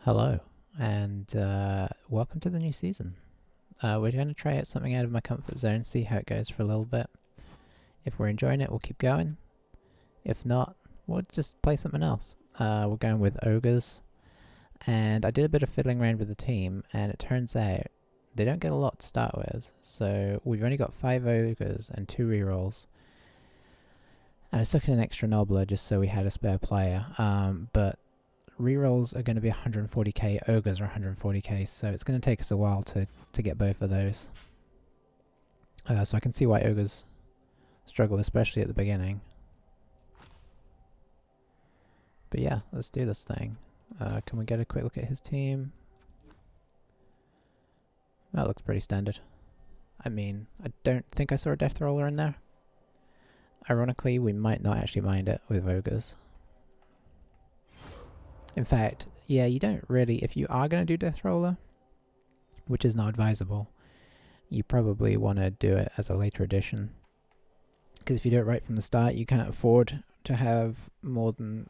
Hello, and welcome to the new season. We're going to try out something out of my comfort zone, see how it goes for a little bit. If we're enjoying it, we'll keep going. If not, we'll just play something else. We're going with Ogres, and I did a bit of fiddling around with the team, and it turns out they don't get a lot to start with. So we've only got 5 Ogres and 2 rerolls. And I stuck in an extra Nobbler just so we had a spare player, but rerolls are going to be 140k, ogres are 140k, so it's going to take us a while to get both of those. So I can see why ogres struggle, especially at the beginning. But yeah, let's do this thing. Can we get a quick look at his team? That looks pretty standard. I mean, I don't think I saw a death roller in there. Ironically, we might not actually mind it with ogres. In fact, yeah, you don't really, if you are going to do Death Roller, which is not advisable, you probably want to do it as a later addition. Because if you do it right from the start, you can't afford to have more than,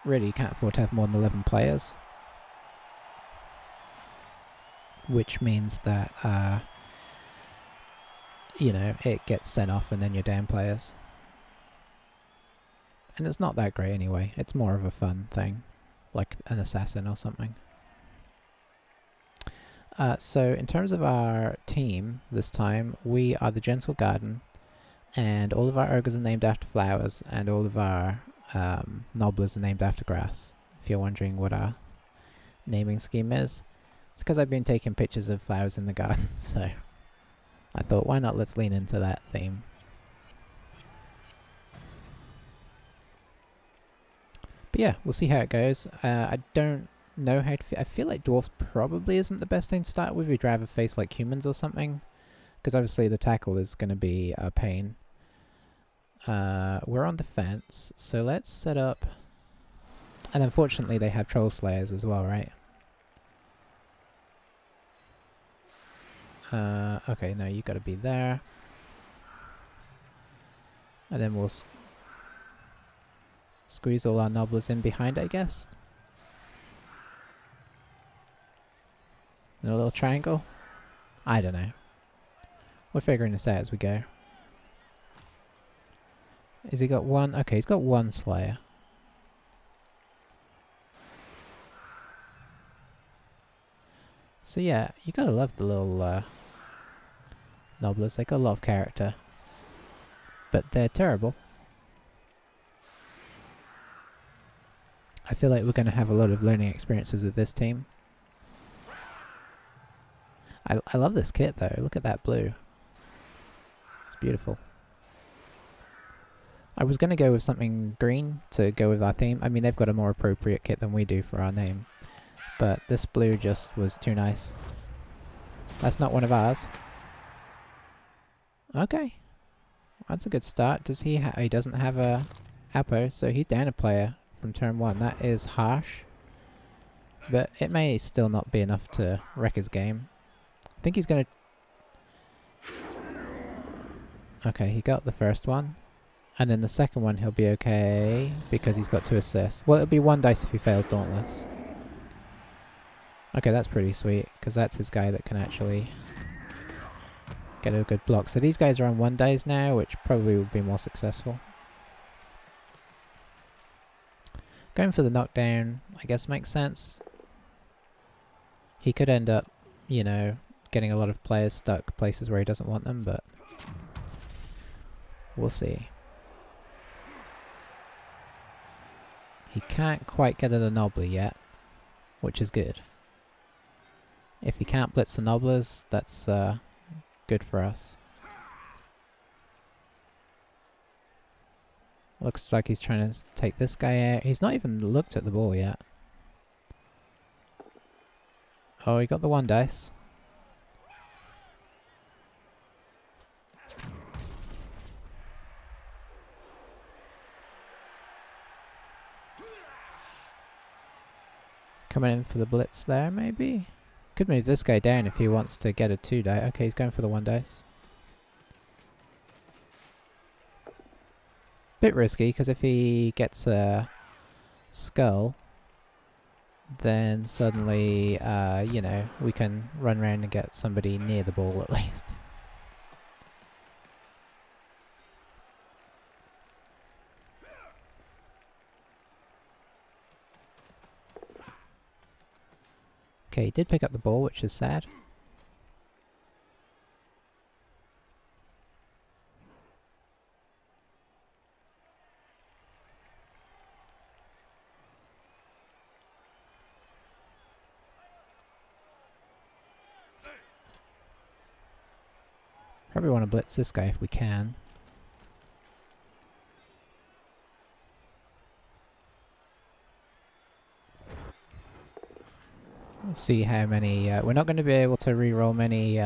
really, you can't afford to have more than 11 players. Which means that, you know, it gets sent off and then you're down players. And it's not that great anyway, it's more of a fun thing, like an assassin or something. So in terms of our team this time, we are the Gentle Garden, and all of our ogres are named after flowers, and all of our nobblers are named after grass. If you're wondering what our naming scheme is, it's because I've been taking pictures of flowers in the garden, so I thought, why not, let's lean into that theme. But yeah, we'll see how it goes. I don't know how to I feel like dwarfs probably isn't the best thing to start with. We'd rather face like humans or something, because obviously the tackle is going to be a pain. We're on defense, so let's set up. And unfortunately they have troll slayers as well, right? Okay, no, you gotta be there. And then we'll squeeze all our nobblers in behind, I guess. In a little triangle? I don't know. We're figuring this out as we go. Has he got one? Okay, he's got one slayer. So yeah, you gotta love the little nobblers. They got a lot of character. But they're terrible. I feel like we're going to have a lot of learning experiences with this team. I love this kit though. Look at that blue. It's beautiful. I was going to go with something green to go with our theme. I mean, they've got a more appropriate kit than we do for our name. But this blue just was too nice. That's not one of ours. Okay. That's a good start. Does he he doesn't have a Apo, so he's down a player from turn 1. That is harsh. But it may still not be enough to wreck his game. I think he's going to... Okay, he got the first one. And then the second one he'll be okay because he's got 2 assists. Well, it'll be 1 dice if he fails Dauntless. Okay, that's pretty sweet, because that's his guy that can actually get a good block. So these guys are on 1 dice now, which probably will be more successful. Going for the knockdown, I guess, makes sense. He could end up, you know, getting a lot of players stuck places where he doesn't want them, but we'll see. He can't quite get at the Nobbler yet, which is good. If he can't blitz the Nobblers, that's good for us. Looks like he's trying to take this guy out. He's not even looked at the ball yet. Oh, he got the 1 dice. Coming in for the blitz there, maybe? Could move this guy down if he wants to get a 2 die. Okay, he's going for the 1 dice. Bit risky, because if he gets a skull, then suddenly, you know, we can run around and get somebody near the ball at least. Okay, he did pick up the ball, which is sad. Probably want to blitz this guy if we can. Let's see how many... we're not going to be able to re-roll many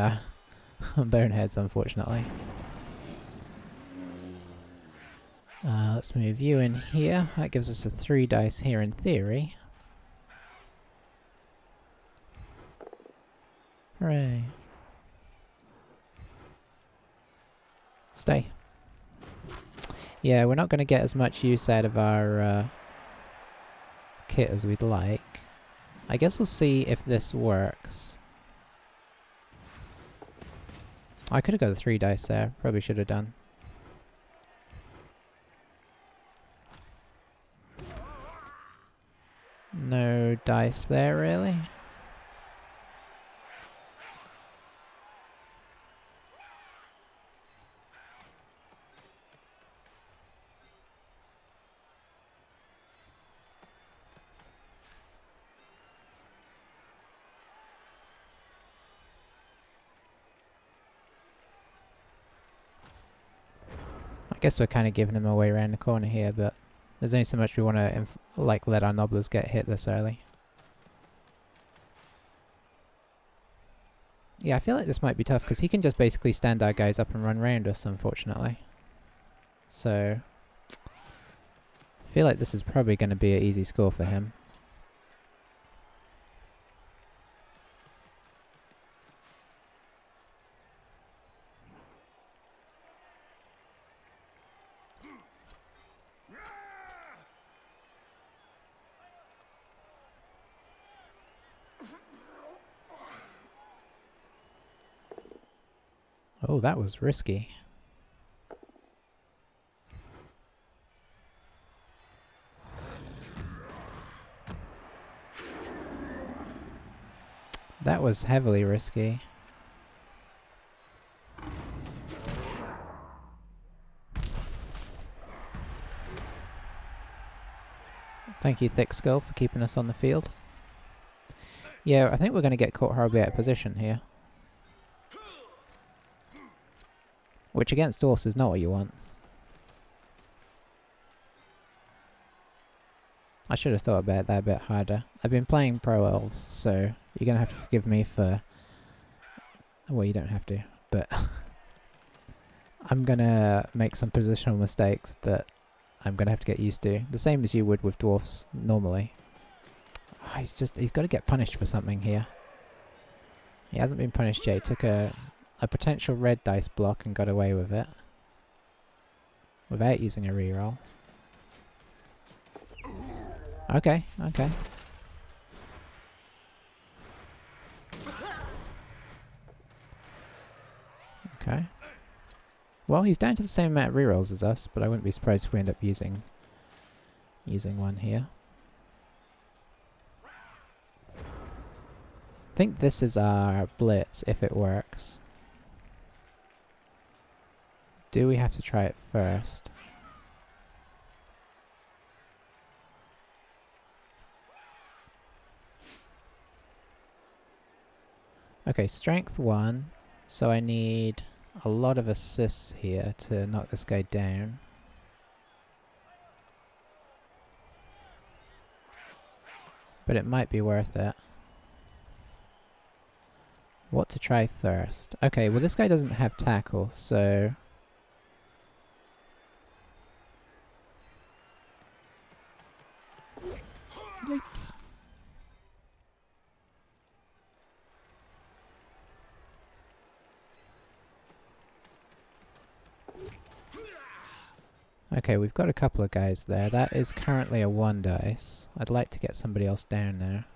boneheads, unfortunately. Let's move you in here. That gives us a 3 dice here in theory. Hooray. Stay. Yeah, we're not going to get as much use out of our kit as we'd like. I guess we'll see if this works. I could have got the 3 dice there. Probably should have done. No dice there, really. I guess we're kind of giving him away around the corner here, but there's only so much we want to like let our nobblers get hit this early. Yeah, I feel like this might be tough because he can just basically stand our guys up and run round us, unfortunately. So I feel like this is probably going to be an easy score for him. Oh, that was risky. That was heavily risky. Thank you, Thick Skull, for keeping us on the field. Yeah, I think we're going to get caught horribly out of position here. Which against dwarfs is not what you want. I should have thought about that a bit harder. I've been playing Pro Elves, so you're going to have to forgive me for... Well, you don't have to, but... I'm going to make some positional mistakes that I'm going to have to get used to. The same as you would with dwarfs normally. Oh, he's got to get punished for something here. He hasn't been punished yet. He took a potential red dice block and got away with it. Without using a reroll. Okay, okay. Okay. Well, he's down to the same amount of rerolls as us, but I wouldn't be surprised if we end up using one here. I think this is our blitz, if it works. Do we have to try it first? Okay, strength 1, so I need a lot of assists here to knock this guy down. But it might be worth it. What to try first? Okay, well this guy doesn't have tackle, so... Yikes. Okay, we've got a couple of guys there. That is currently a 1 dice. I'd like to get somebody else down there.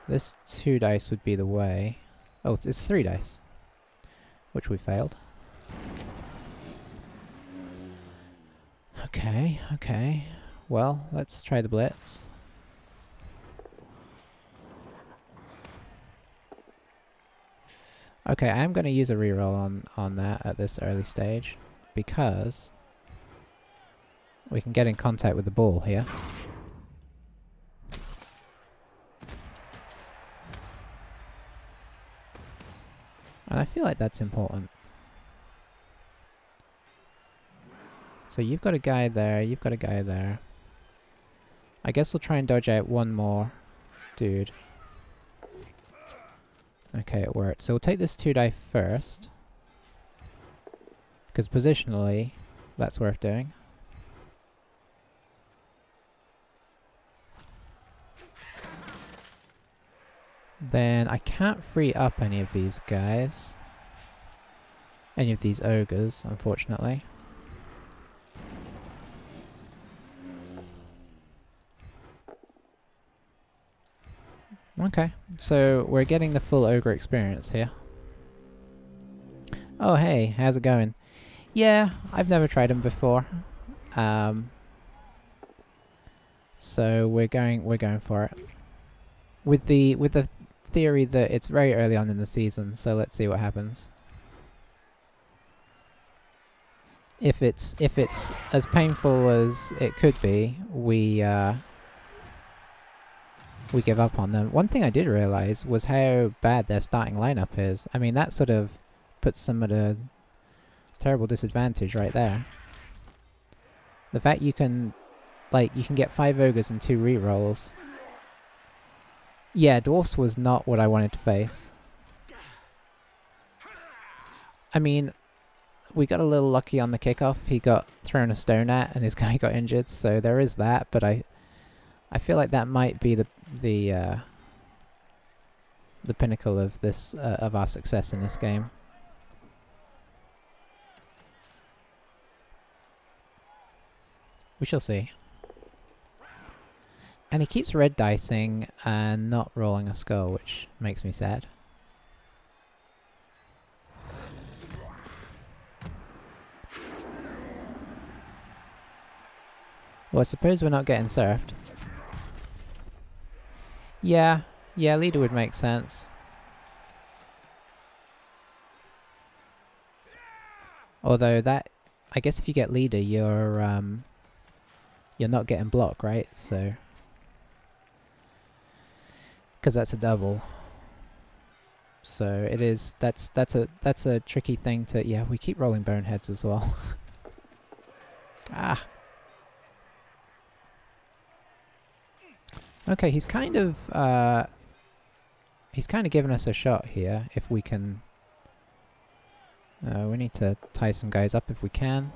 This 2 dice would be the way. Oh, it's 3 dice. Which we failed. Okay, okay. Well, let's try the blitz. Okay, I am going to use a reroll on that at this early stage, because we can get in contact with the ball here. And I feel like that's important. So you've got a guy there, you've got a guy there. I guess we'll try and dodge out one more dude. Okay, it worked. So we'll take this 2 die first, because positionally, that's worth doing. Then I can't free up any of these guys. Any of these ogres, unfortunately. Okay, so we're getting the full ogre experience here. Oh hey, how's it going? Yeah, I've never tried them before. So we're going for it. With the theory that it's very early on in the season, so let's see what happens. If it's as painful as it could be, we give up on them. One thing I did realize was how bad their starting lineup is. I mean, that sort of puts them at a terrible disadvantage right there. The fact you can get 5 ogres and 2 rerolls. Yeah, dwarfs was not what I wanted to face. I mean, we got a little lucky on the kickoff. He got thrown a stone at and his guy got injured, so there is that, but I feel like that might be the pinnacle of this of our success in this game. We shall see. And he keeps red dicing and not rolling a skull, which makes me sad. Well, I suppose we're not getting surfed. Yeah, leader would make sense. Although that, I guess if you get leader, you're not getting block, right? So, because that's a double. So it is. That's a tricky thing to. Yeah, we keep rolling boneheads as well. Ah. Okay, he's kind of giving us a shot here. If we can, we need to tie some guys up if we can.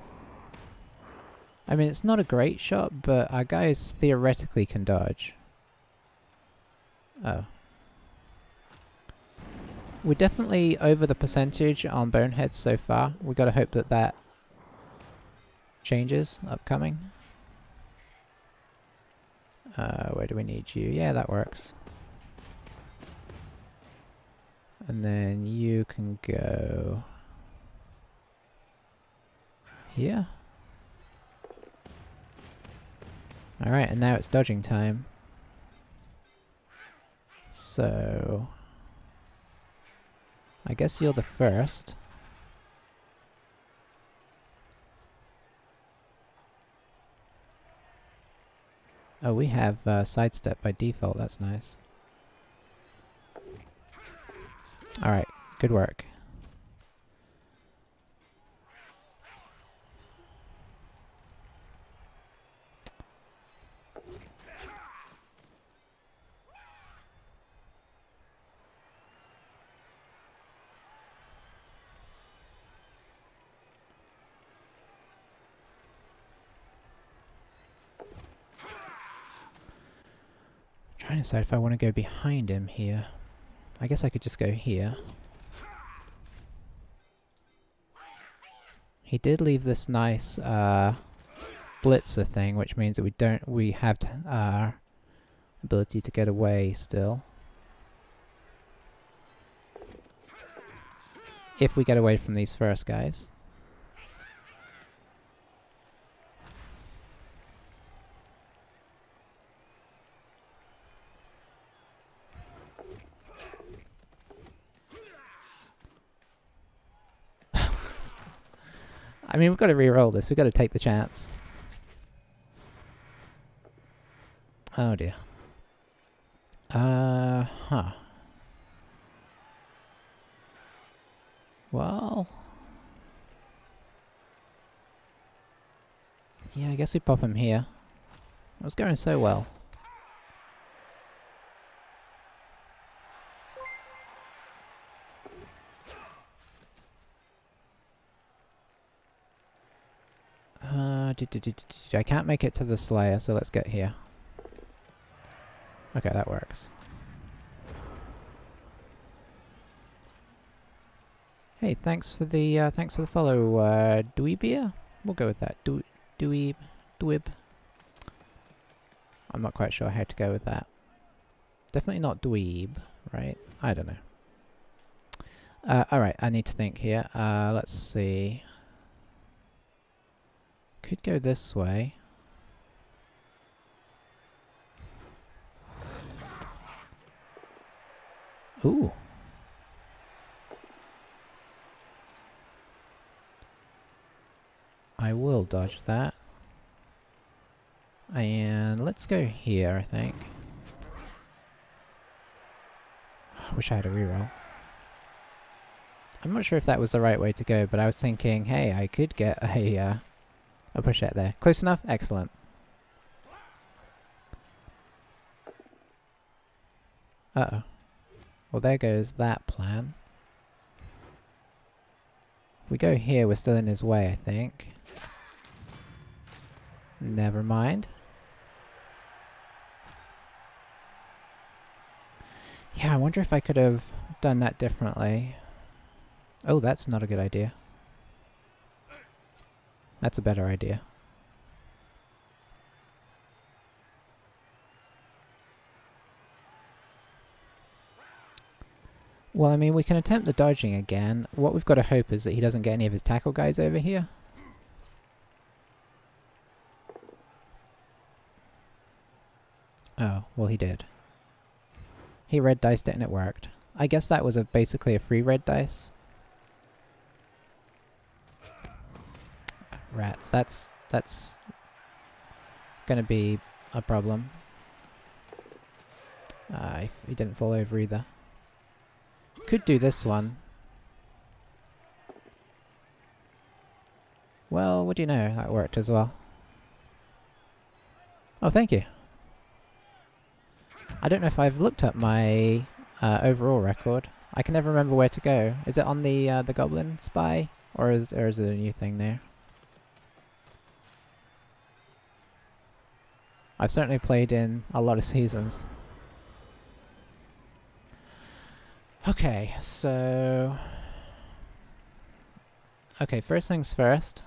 I mean, it's not a great shot, but our guys theoretically can dodge. Oh. We're definitely over the percentage on boneheads so far. We gotta hope that that changes upcoming. Where do we need you? Yeah, that works. And then you can go here. Alright, and now it's dodging time. So I guess you're the first. Oh, we have sidestep by default, that's nice. Alright, good work. Trying to decide if I want to go behind him here. I guess I could just go here. He did leave this nice blitzer thing, which means that we have ability to get away still. If we get away from these first guys. I mean, we've got to re-roll this. We've got to take the chance. Oh dear. Huh. Well... yeah, I guess we pop him here. It was going so well. I can't make it to the Slayer, so let's get here. Okay, that works. Hey, thanks for the follow, Dweebia? We'll go with that. Dweeb. I'm not quite sure how to go with that. Definitely not dweeb, right? I don't know. Alright, I need to think here. Let's see. Could go this way. Ooh. I will dodge that. And let's go here, I think. I wish I had a reroll. I'm not sure if that was the right way to go, but I was thinking, hey, I could get a push out there. Close enough? Excellent. Uh-oh. Well, there goes that plan. If we go here, we're still in his way, I think. Never mind. Yeah, I wonder if I could have done that differently. Oh, that's not a good idea. That's a better idea. Well, I mean, we can attempt the dodging again. What we've got to hope is that he doesn't get any of his tackle guys over here. Oh, well he did. He red diced it and it worked. I guess that was basically a free red dice. Rats, that's gonna be a problem. He didn't fall over either. Could do this one. Well, what do you know? That worked as well. Oh, thank you. I don't know if I've looked up my overall record. I can never remember where to go. Is it on the Goblin Spy, or is it a new thing there? I've certainly played in a lot of seasons. Okay, so... okay, first things first.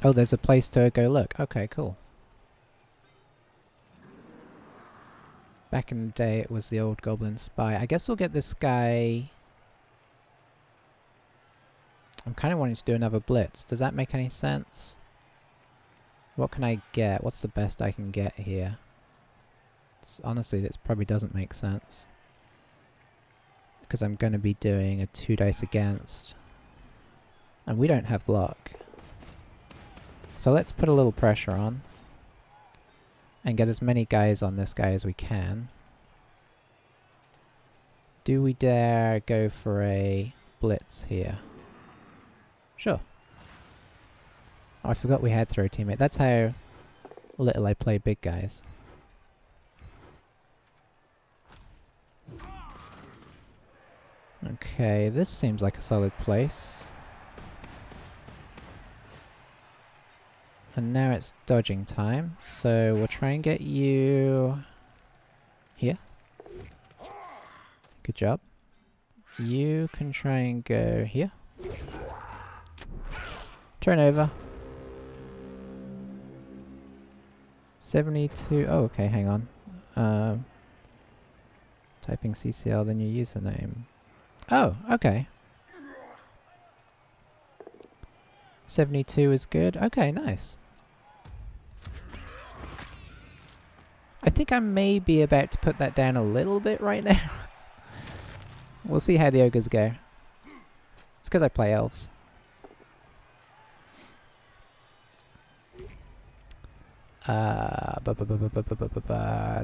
Oh, there's a place to go look. Okay, cool. Back in the day, it was the old Goblin Spy. I guess we'll get this guy... I'm kind of wanting to do another blitz. Does that make any sense? What can I get? What's the best I can get here? Honestly, this probably doesn't make sense. Because I'm going to be doing a 2 dice against. And we don't have block. So let's put a little pressure on. And get as many guys on this guy as we can. Do we dare go for a blitz here? Sure. Oh, I forgot we had throw teammate. That's how little I play big guys. Okay, this seems like a solid place. And now it's dodging time, so we'll try and get you here. Good job. You can try and go here. Turn over. 72. Oh, okay, hang on. Typing CCL, then your username. Oh, okay. 72 is good. Okay, nice. I think I may be about to put that down a little bit right now. We'll see how the ogres go. It's because I play elves.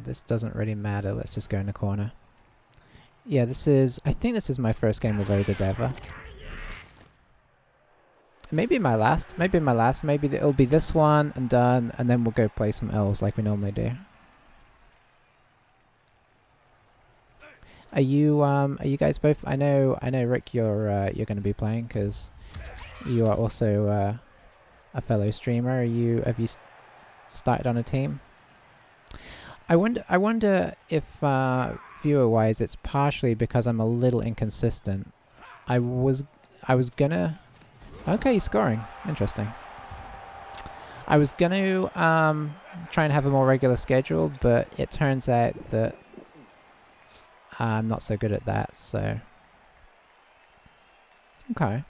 This doesn't really matter. Let's just go in the corner. Yeah, I think this is my first game with ogres ever. Maybe my last. Maybe it'll be this one and done, and then we'll go play some elves like we normally do. Are you guys both? I know, Rick, you're going to be playing because you are also a fellow streamer. Have you started on a team? I wonder if viewer-wise, it's partially because I'm a little inconsistent. I was gonna. Okay, he's scoring. Interesting. I was gonna try and have a more regular schedule, but it turns out that I'm not so good at that, so... Okay.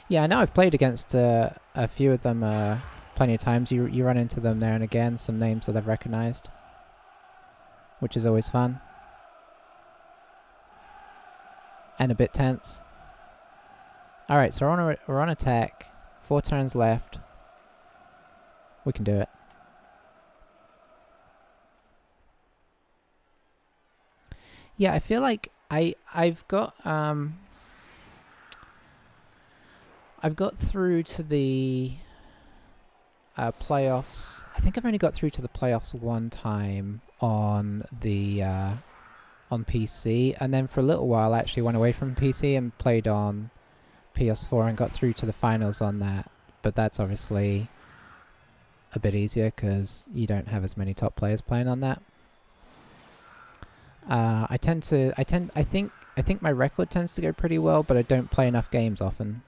Yeah, I know I've played against a few of them plenty of times. You run into them there and again, some names that I've recognized, which is always fun. And a bit tense. Alright, so we're on attack. 4 turns left. We can do it. Yeah, I feel like I've got through to the playoffs. I think I've only got through to the playoffs one time on the on PC, and then for a little while I actually went away from PC and played on PS4 and got through to the finals on that. But that's obviously a bit easier because you don't have as many top players playing on that. I think my record tends to go pretty well, but I don't play enough games often.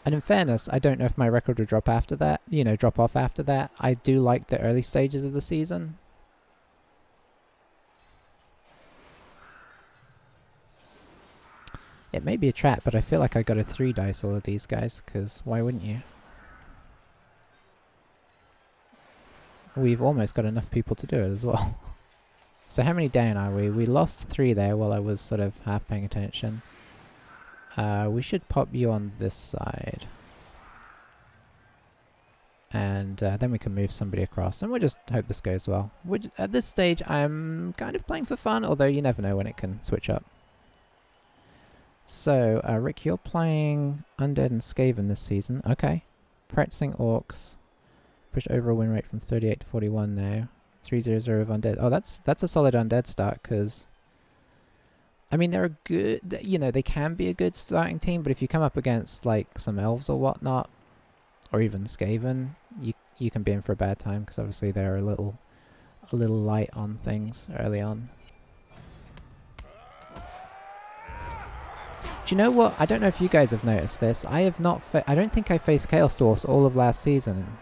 And in fairness, I don't know if my record will drop after that, drop off after that. I do like the early stages of the season. It may be a trap, but I feel like I got a 3 dice all of these guys, because why wouldn't you? We've almost got enough people to do it as well. So how many down are we? We lost 3 there while I was sort of half paying attention. We should pop you on this side. And then we can move somebody across. And we'll just hope this goes well. At this stage, I'm kind of playing for fun, although you never know when it can switch up. So, Rick, you're playing Undead and Skaven this season. Okay. Practicing Orcs. Push overall win rate from 38 to 41 now. 3-0-0 of Undead. Oh, that's a solid Undead start, because... I mean, they're a good... they can be a good starting team, but if you come up against, like, some Elves or whatnot, or even Skaven, you can be in for a bad time, because obviously they're a little light on things early on. Do you know what? I don't know if you guys have noticed this. I have not... I don't think I faced Chaos Dwarfs all of last season.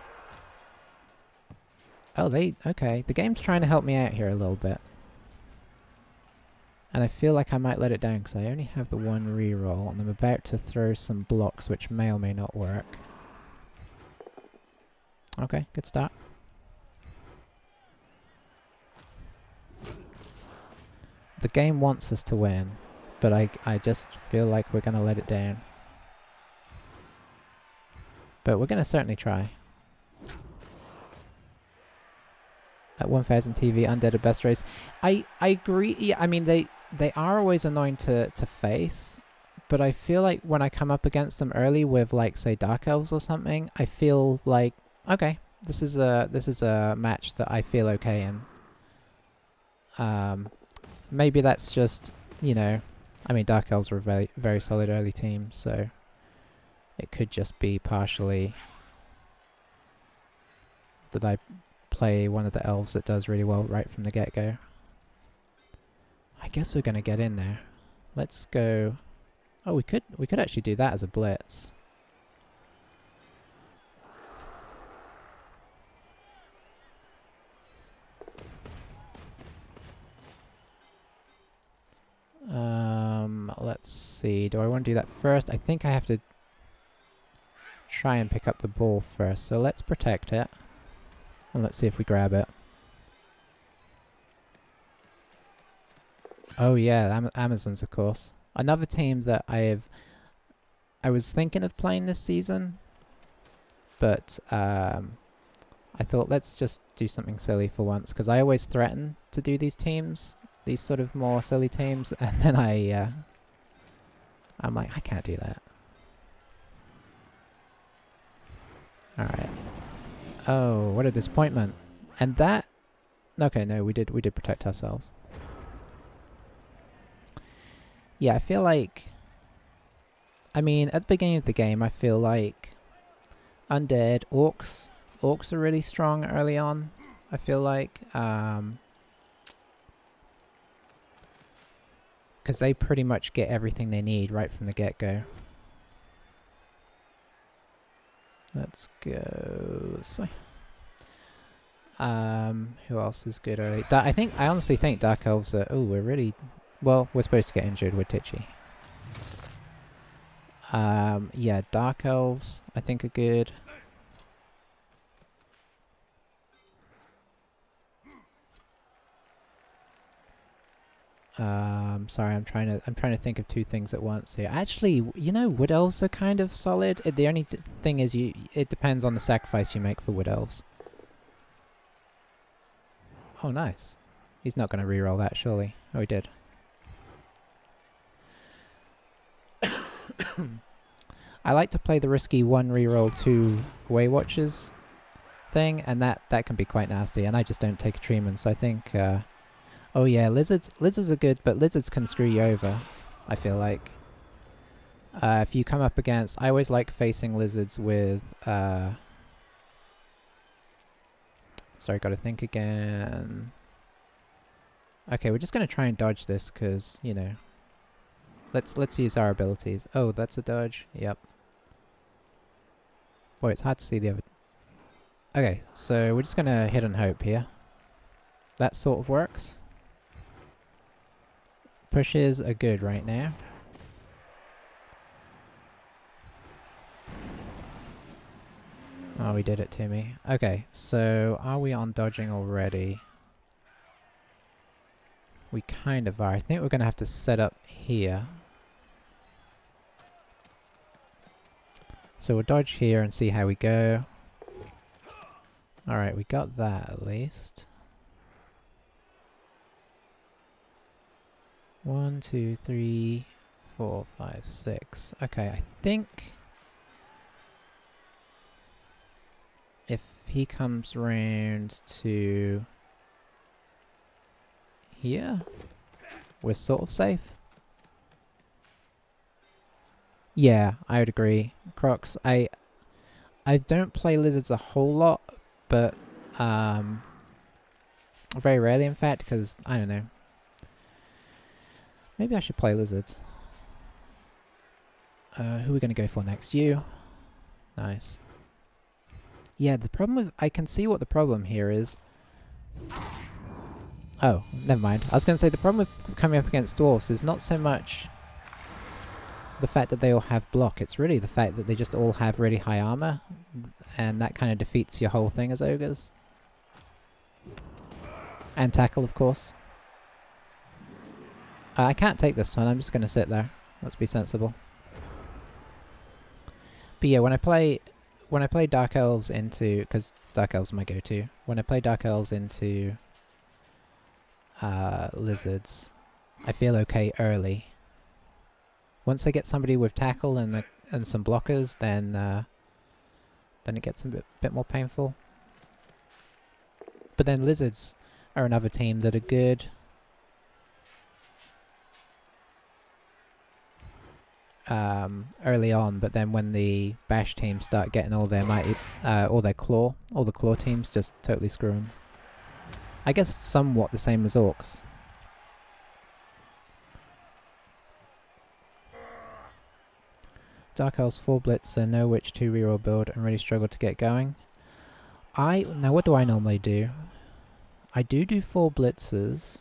Oh, okay. The game's trying to help me out here a little bit. And I feel like I might let it down because I only have the 1 reroll, and I'm about to throw some blocks which may or may not work. Okay, good start. The game wants us to win, but I just feel like we're going to let it down. But we're going to certainly try. At 1000 TV, Undead are best race. I agree. Yeah, I mean, they are always annoying to face, but I feel like when I come up against them early with, like, say, Dark Elves or something, I feel like, okay, this is a match that I feel okay in. Maybe that's just, I mean, Dark Elves are a very, very solid early team, so it could just be partially that I play one of the elves that does really well right from the get-go. I guess we're gonna get in there. Let's go. Oh, we could actually do that as a blitz. Let's see. Do I want to do that first? I think I have to try and pick up the ball first. So let's protect it. And let's see if we grab it. Oh yeah, Amazons, of course. Another team that I was thinking of playing this season, but I thought let's just do something silly for once, because I always threaten to do these teams, these sort of more silly teams, and then I'm like, I can't do that. Alright. Oh, what a disappointment. And that... Okay, no, we did protect ourselves. Yeah, I feel like... I mean, at the beginning of the game, I feel like undead, orcs are really strong early on, I feel like. Because they pretty much get everything they need right from the get-go. Let's go this way. Who else is good early? I honestly think Dark Elves are... Oh, we're really... Well, we're supposed to get injured with Titchy. Yeah, Dark Elves, I think, are good. Sorry, I'm trying to think of two things at once here. Actually, you know, Wood Elves are kind of solid. The only thing is, it depends on the sacrifice you make for Wood Elves. Oh, nice. He's not going to reroll that, surely. Oh, he did. I like to play the risky 1 reroll 2 Way Watchers thing, and that can be quite nasty, and I just don't take a treatment, so I think... oh yeah, lizards are good, but lizards can screw you over, I feel like. If you come up against... I always like facing lizards with... Sorry, gotta think again. Okay, we're just gonna try and dodge this, because, you know... Let's use our abilities. Oh, that's a dodge. Yep. Boy, it's hard to see the other... Okay, so we're just gonna hit and hope here. That sort of works. Pushes are good right now. Oh, he did it to me. Okay, so are we on dodging already? We kind of are. I think we're gonna have to set up here. So we'll dodge here and see how we go. Alright, we got that at least. 1, 2, 3, 4, 5, 6. Okay, I think if he comes round to here, we're sort of safe. Yeah, I would agree. Crocs, I don't play lizards a whole lot, but very rarely in fact, because I don't know. Maybe I should play lizards. Who are we going to go for next? You. Nice. Yeah, the problem with... I can see what the problem here is. Oh, never mind. I was going to say the problem with coming up against dwarfs is not so much the fact that they all have block. It's really the fact that they just all have really high armor. And that kind of defeats your whole thing as ogres. And tackle, of course. I can't take this one. I'm just going to sit there. Let's be sensible. But yeah, when I play Dark Elves into... Because Dark Elves are my go-to. When I play Dark Elves into lizards, I feel okay early. Once I get somebody with tackle and some blockers, then it gets a bit more painful. But then lizards are another team that are good. early on, but then when the bash teams start getting all their mighty, all the claw teams just totally screw them. I guess somewhat the same as orcs. Dark Elves 4 Blitzer, no Witch 2 reroll build, and really struggled to get going. Now what do I normally do? I do 4 Blitzers.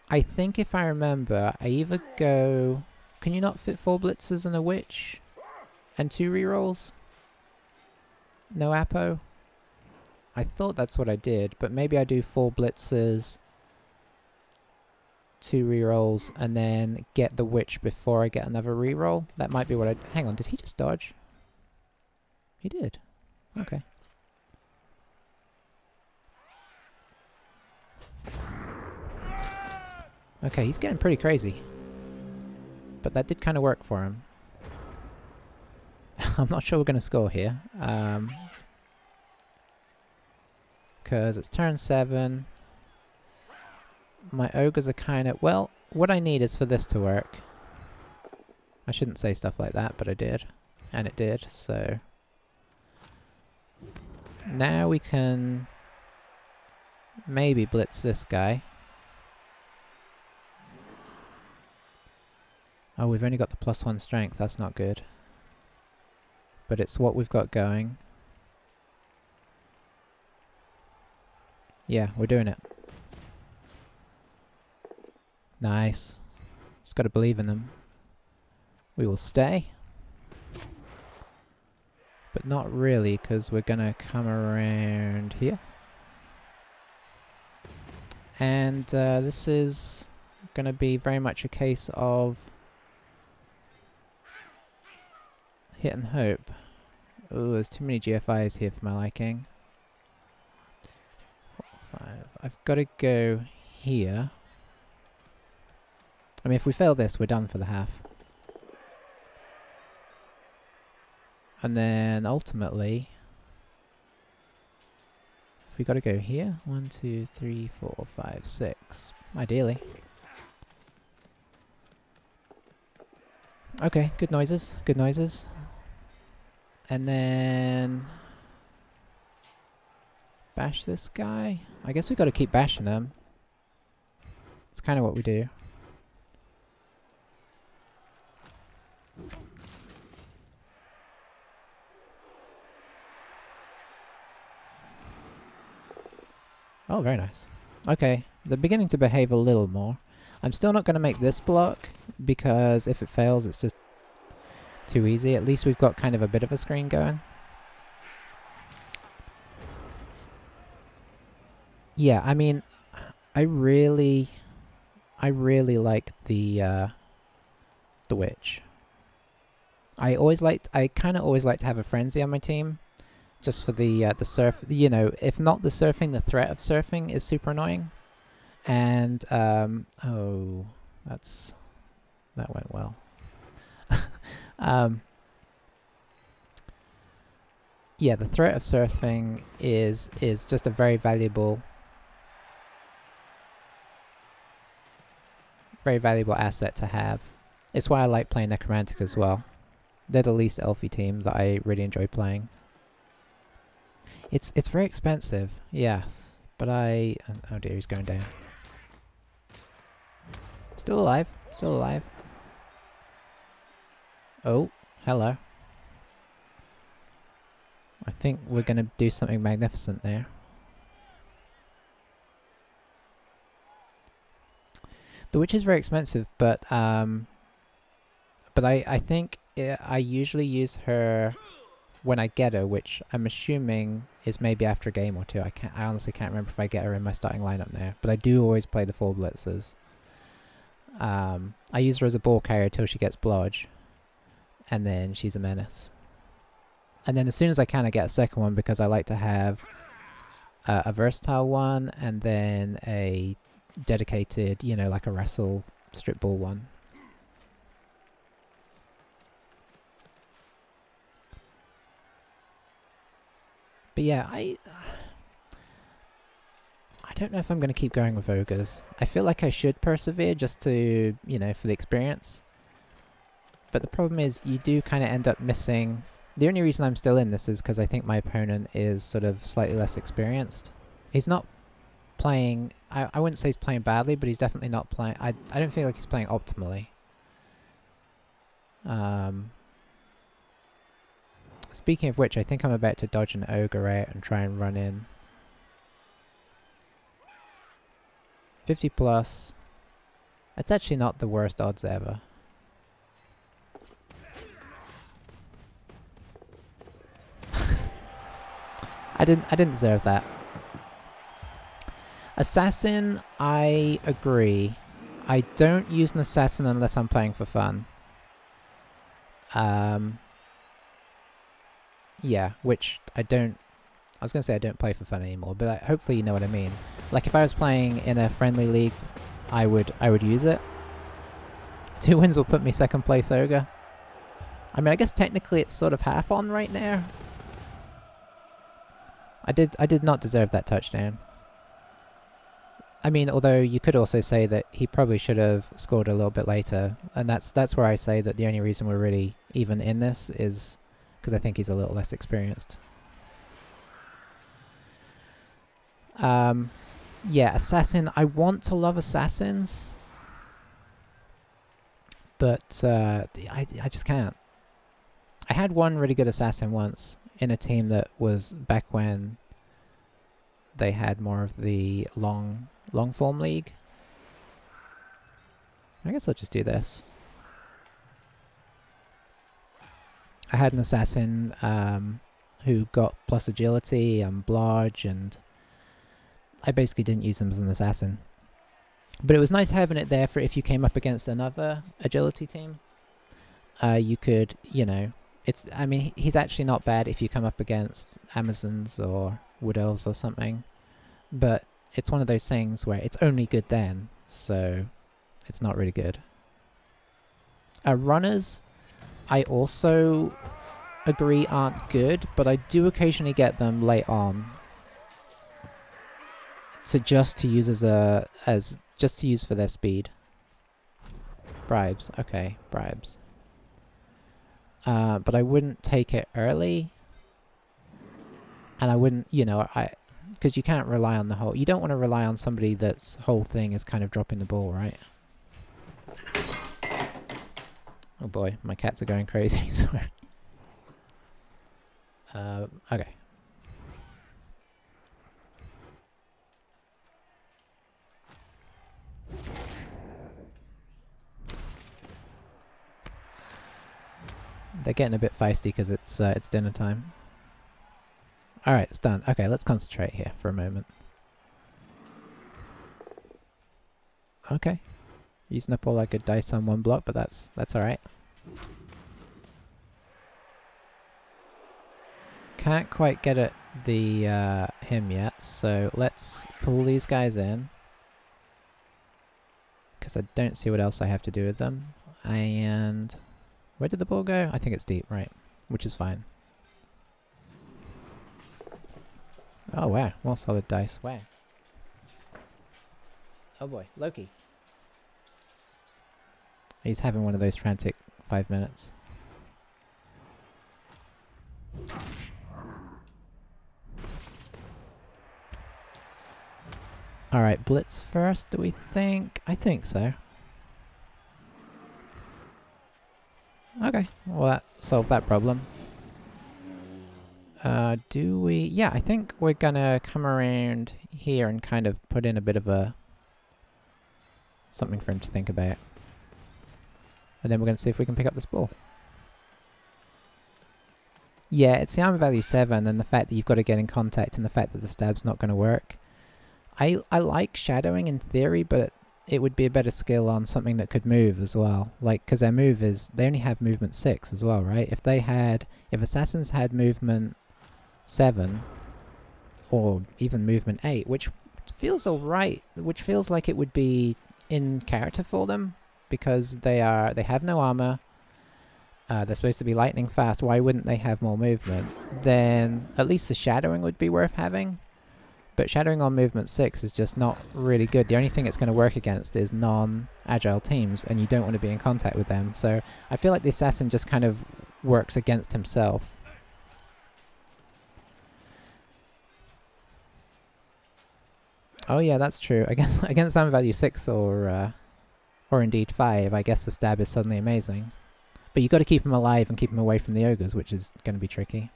I think if I remember, I either go... Can you not fit 4 Blitzers and a Witch? And 2 rerolls? No Apo? I thought that's what I did, but maybe I do 4 Blitzers, 2 rerolls, and then get the Witch before I get another reroll. That might be what I... Hang on, did he just dodge? He did. Okay. Okay, he's getting pretty crazy. But that did kind of work for him. I'm not sure we're going to score here. Because it's turn 7. My ogres are kind of... Well, what I need is for this to work. I shouldn't say stuff like that, but I did. And it did, so... Now we can... maybe blitz this guy. Oh, we've only got the +1 strength. That's not good. But it's what we've got going. Yeah, we're doing it. Nice. Just got to believe in them. We will stay. But not really, because we're going to come around here. And this is going to be very much a case of hit and hope. Oh, there's too many GFIs here for my liking. 4, 5. I've got to go here. I mean, if we fail this, we're done for the half. And then ultimately, we got to go here. 1, 2, 3, 4, 5, 6. Ideally. Okay, good noises. Good noises. And then bash this guy. I guess we got to keep bashing him. It's kind of what we do. Oh, very nice. Okay, they're beginning to behave a little more. I'm still not going to make this block, because if it fails, it's just too easy. At least we've got kind of a bit of a screen going. Yeah, I mean, I really like the witch. I kind of always like to have a frenzy on my team, just for the surf. You know, if not the surfing, the threat of surfing is super annoying. And oh, that went well. Yeah, the threat of surfing is just a very valuable asset to have. It's why I like playing Necromantic as well. They're the least elfy team that I really enjoy playing. It's very expensive, yes, but oh dear, he's going down. Still alive, still alive. Oh, hello. I think we're going to do something magnificent there. The witch is very expensive, but I think I usually use her when I get her, which I'm assuming is maybe after a game or two. I honestly can't remember if I get her in my starting lineup now, but I do always play the 4 blitzers. I use her as a ball carrier till she gets blodge, and then she's a menace. And then as soon as I can, I get a second one, because I like to have a versatile one and then a dedicated, you know, like a wrestle strip ball one. But yeah, I I don't know if I'm going to keep going with ogres. I feel like I should persevere just to, you know, for the experience. But the problem is you do kind of end up missing... The only reason I'm still in this is because I think my opponent is sort of slightly less experienced. He's not playing... I wouldn't say he's playing badly, but he's definitely not playing... I don't feel like he's playing optimally. Speaking of which, I think I'm about to dodge an ogre out and try and run in. 50 plus. It's actually not the worst odds ever. I didn't deserve that. Assassin, I agree. I don't use an assassin unless I'm playing for fun. Yeah, which I don't... I was going to say I don't play for fun anymore, but hopefully you know what I mean. Like if I was playing in a friendly league, I would use it. 2 wins will put me second place ogre. I mean, I guess technically it's sort of half on right now. I did not deserve that touchdown. I mean, although you could also say that he probably should have scored a little bit later, and that's where I say that the only reason we're really even in this is because I think he's a little less experienced. Yeah, assassin. I want to love assassins, but I just can't. I had one really good assassin once in a team that was back when they had more of the long form league. I guess I'll just do this. I had an assassin who got plus agility and blodge, and I basically didn't use him as an assassin. But it was nice having it there for if you came up against another agility team. You could, you know, I mean, he's actually not bad if you come up against Amazons or Wood Elves or something. But it's one of those things where it's only good then, so it's not really good. Runners, I also agree aren't good, but I do occasionally get them late on. So just to use just to use for their speed. Bribes, okay, bribes. But I wouldn't take it early. And I wouldn't, you know, because you can't rely on the whole... You don't want to rely on somebody that's whole thing is kind of dropping the ball, right? Oh boy, my cats are going crazy, sorry. Okay. They're getting a bit feisty because it's dinner time. Alright, it's done. Okay, let's concentrate here for a moment. Okay. Using up all our good dice on one block, but that's alright. Can't quite get at the him yet, so let's pull these guys in. Because I don't see what else I have to do with them. And where did the ball go? I think it's deep, right? Which is fine. Oh wow, more solid dice. Wow. Oh boy, Loki. He's having one of those frantic 5 minutes. Alright, blitz first, do we think? I think so. Okay, well that solved that problem. Do we... Yeah, I think we're gonna come around here and kind of put in a bit of a... something for him to think about. And then we're gonna see if we can pick up this ball. Yeah, it's the armor value 7 and the fact that you've got to get in contact and the fact that the stab's not gonna work. I like shadowing in theory, but it would be a better skill on something that could move as well. Like, because their move is... They only have movement 6 as well, right? If assassins had movement 7, or even movement 8, which feels alright, which feels like it would be in character for them, because they have no armor, they're supposed to be lightning fast, why wouldn't they have more movement? Then at least the shadowing would be worth having. But shattering on movement 6 is just not really good. The only thing it's going to work against is non-agile teams, and you don't want to be in contact with them. So I feel like the assassin just kind of works against himself. Oh yeah, that's true. Against armor value 6 or indeed 5, I guess the stab is suddenly amazing. But you got to keep him alive and keep him away from the ogres, which is going to be tricky.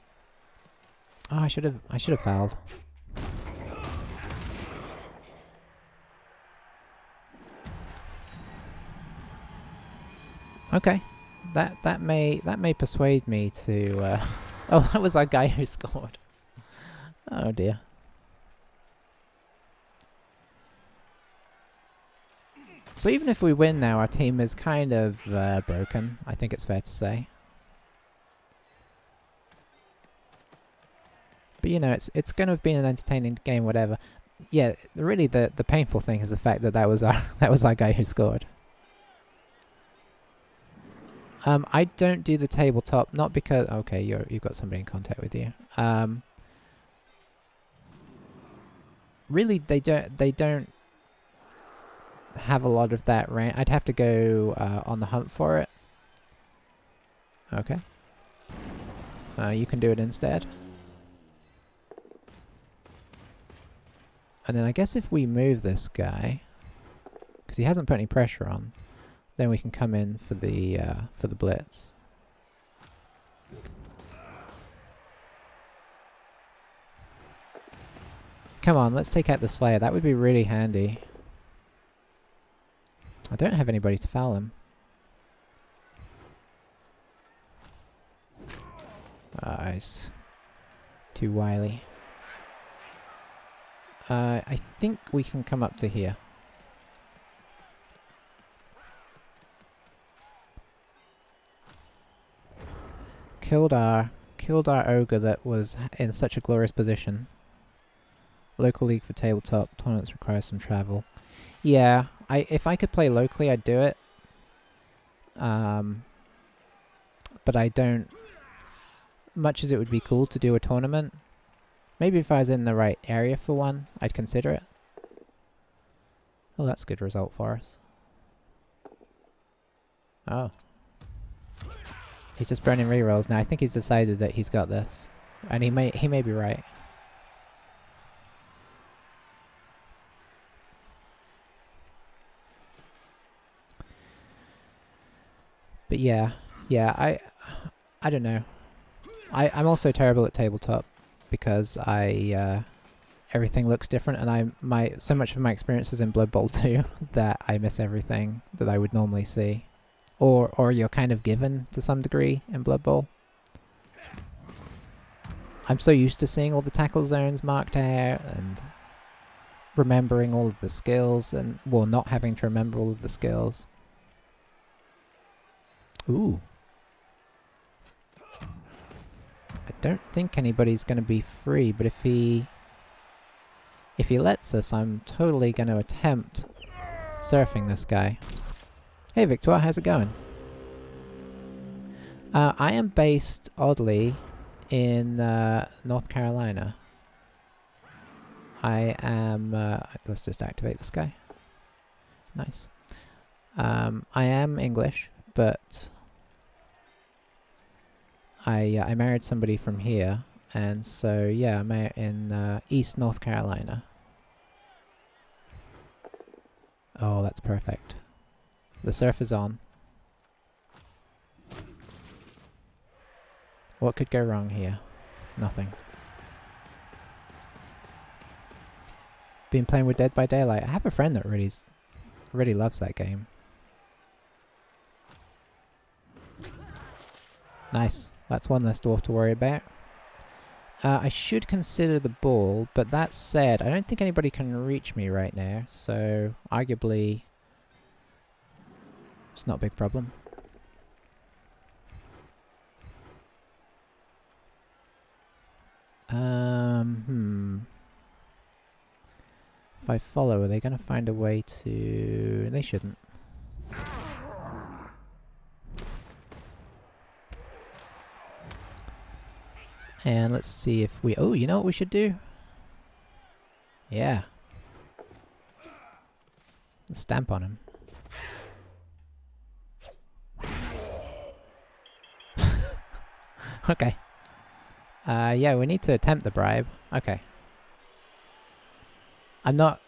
Oh, I should have fouled. Okay, that may persuade me to. Oh, that was our guy who scored. Oh dear. So even if we win now, our team is kind of broken. I think it's fair to say. But you know, it's going to have been an entertaining game, whatever. Yeah, really, the painful thing is the fact that that was our guy who scored. I don't do the tabletop, not because... Okay, you've got somebody in contact with you. Really, they don't have a lot of that range. I'd have to go on the hunt for it. Okay. You can do it instead. And then I guess if we move this guy, because he hasn't put any pressure on, then we can come in for the blitz. Come on, let's take out the Slayer. That would be really handy. I don't have anybody to foul him. He's too wily. I think we can come up to here. Killed our ogre that was in such a glorious position. Local league for tabletop tournaments requires some travel. Yeah, if I could play locally, I'd do it. But I don't. Much as it would be cool to do a tournament, maybe if I was in the right area for one, I'd consider it. Oh, that's a good result for us. Oh. He's just burning rerolls now. I think he's decided that he's got this, and he may be right. But yeah, I don't know. I'm also terrible at tabletop because everything looks different, and so much of my experience is in Blood Bowl 2 that I miss everything that I would normally see. Or you're kind of given to some degree in Blood Bowl. I'm so used to seeing all the tackle zones marked out and remembering all of the skills, and well, not having to remember all of the skills. Ooh. I don't think anybody's going to be free, but if he lets us, I'm totally going to attempt surfing this guy. Hey Victor, how's it going? I am based, oddly, in North Carolina. I am... let's just activate this guy. Nice. I am English, but I married somebody from here, and so yeah, I'm out in East North Carolina. Oh, that's perfect. The surf is on. What could go wrong here? Nothing. Been playing with Dead by Daylight. I have a friend that really loves that game. Nice. That's one less dwarf to worry about. I should consider the ball, but that said, I don't think anybody can reach me right now, so arguably it's not a big problem. If I follow, are they going to find a way to... They shouldn't. And let's see if we... Oh, you know what we should do? Yeah. Let's stamp on him. Okay. Yeah, we need to attempt the bribe. Okay. I'm not...